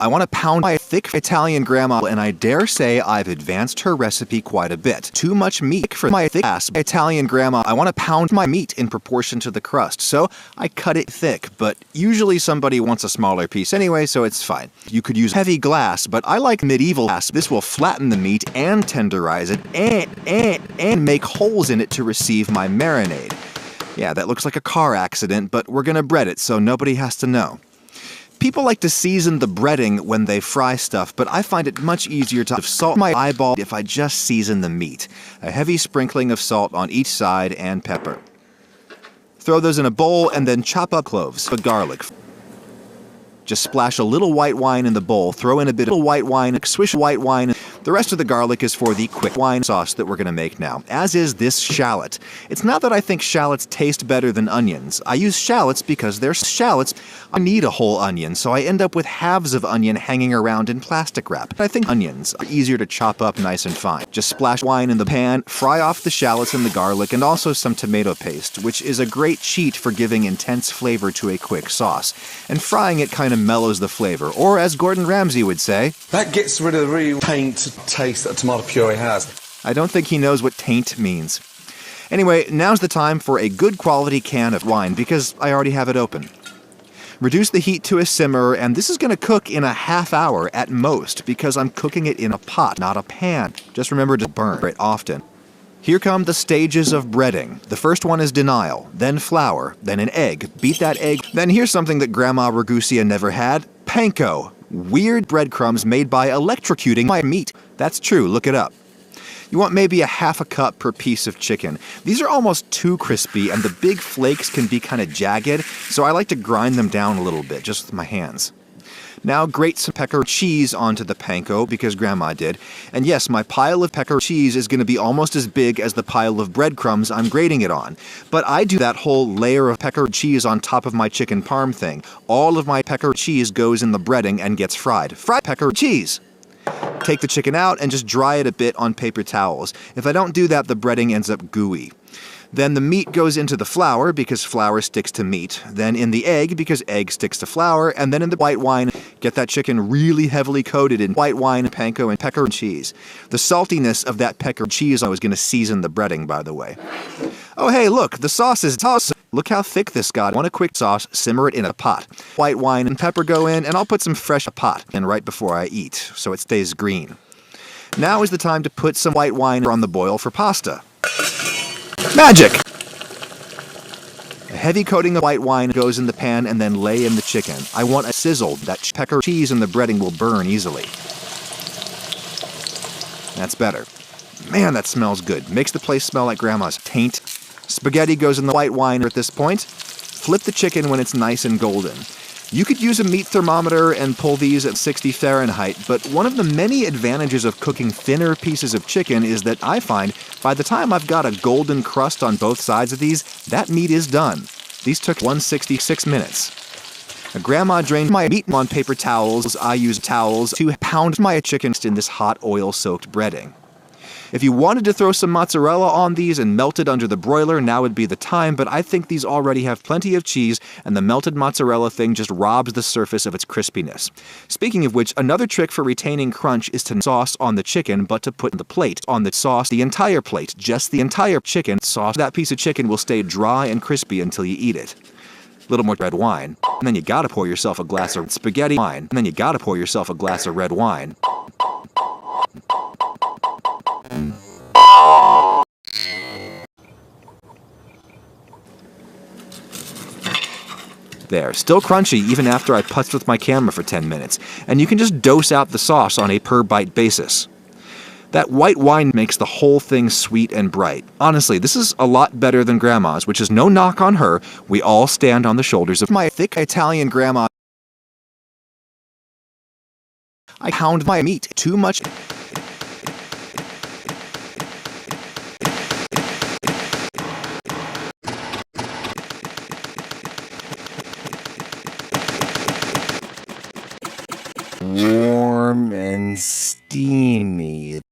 I want to pound my thick Italian grandma, and I dare say I've advanced her recipe quite a bit. Too much meat for my thick ass Italian grandma. I want to pound my meat in proportion to the crust, so I cut it thick, but usually somebody wants a smaller piece anyway, so it's fine. You could use heavy glass, but I like medieval glass. This will flatten the meat and tenderize it and make holes in it to receive my marinade. Yeah, that looks like a car accident, but we're gonna bread it so nobody has to know. People like to season the breading when they fry stuff, but I find it much easier to salt my eyeball if I just season the meat. A heavy sprinkling of salt on each side and pepper. Throw those in a bowl and then chop up cloves with garlic. Just splash a little white wine in the bowl, throw in a bit of white wine, swish white wine. The rest of the garlic is for the quick wine sauce that we're going to make now, as is this shallot. It's not that I think shallots taste better than onions. I use shallots because they're shallots. I need a whole onion, so I end up with halves of onion hanging around in plastic wrap. I think onions are easier to chop up nice and fine. Just splash wine in the pan, fry off the shallots and the garlic, and also some tomato paste, which is a great cheat for giving intense flavor to a quick sauce. And frying it kind of mellows the flavor, or as Gordon Ramsay would say, that gets rid of the real taint taste that a tomato puree has. I don't think he knows what taint means. Anyway, now's the time for a good quality can of wine because I already have it open. Reduce the heat to a simmer, and this is going to cook in a half hour at most because I'm cooking it in a pot, not a pan. Just remember to burn it often. Here come the stages of breading. The first one is denial, then flour, then an egg. Beat that egg. Then here's something that Grandma Ragussy never had. Panko. Weird breadcrumbs made by electrocuting my meat. That's true, look it up. You want maybe a half a cup per piece of chicken. These are almost too crispy and the big flakes can be kind of jagged, so I like to grind them down a little bit, just with my hands. Now grate some pecker cheese onto the panko, because Grandma did. And yes, my pile of pecker cheese is going to be almost as big as the pile of breadcrumbs I'm grating it on. But I do that whole layer of pecker cheese on top of my chicken parm thing. All of my pecker cheese goes in the breading and gets fried. Fried pecker cheese! Take the chicken out and just dry it a bit on paper towels. If I don't do that, the breading ends up gooey. Then the meat goes into the flour because flour sticks to meat. Then in the egg because egg sticks to flour. And then in the white wine, get that chicken really heavily coated in white wine, panko, and pecker cheese. The saltiness of that pecker cheese I was going to season the breading, by the way. Oh hey, look, the sauce is awesome. Look how thick this got. Want a quick sauce, simmer it in a pot. White wine and pepper go in, and I'll put some fresh pot in right before I eat, so it stays green. Now is the time to put some white wine on the boil for pasta. Magic! A heavy coating of white wine goes in the pan and then lay in the chicken. I want a sizzle. That pecker cheese and the breading will burn easily. That's better. Man, that smells good. Makes the place smell like Grandma's taint. Spaghetti goes in the white wine at this point. Flip the chicken when it's nice and golden. You could use a meat thermometer and pull these at 60 Fahrenheit, but one of the many advantages of cooking thinner pieces of chicken is that I find by the time I've got a golden crust on both sides of these, that meat is done. These took 166 minutes. Grandma drained my meat on paper towels. I used towels to pound my chicken in this hot oil-soaked breading. If you wanted to throw some mozzarella on these and melt it under the broiler, now would be the time, but I think these already have plenty of cheese, and the melted mozzarella thing just robs the surface of its crispiness. Speaking of which, another trick for retaining crunch is to sauce on the chicken, but to put the plate on the sauce, the entire plate, just the entire chicken sauce. That piece of chicken will stay dry and crispy until you eat it. Little more red wine, and then you gotta pour yourself a glass of spaghetti wine, and then you gotta pour yourself a glass of red wine. There, still crunchy even after I putzed with my camera for 10 minutes, and you can just dose out the sauce on a per-bite basis. That white wine makes the whole thing sweet and bright. Honestly, this is a lot better than Grandma's, which is no knock on her. We all stand on the shoulders of my thick Italian grandma. I pound my meat too much.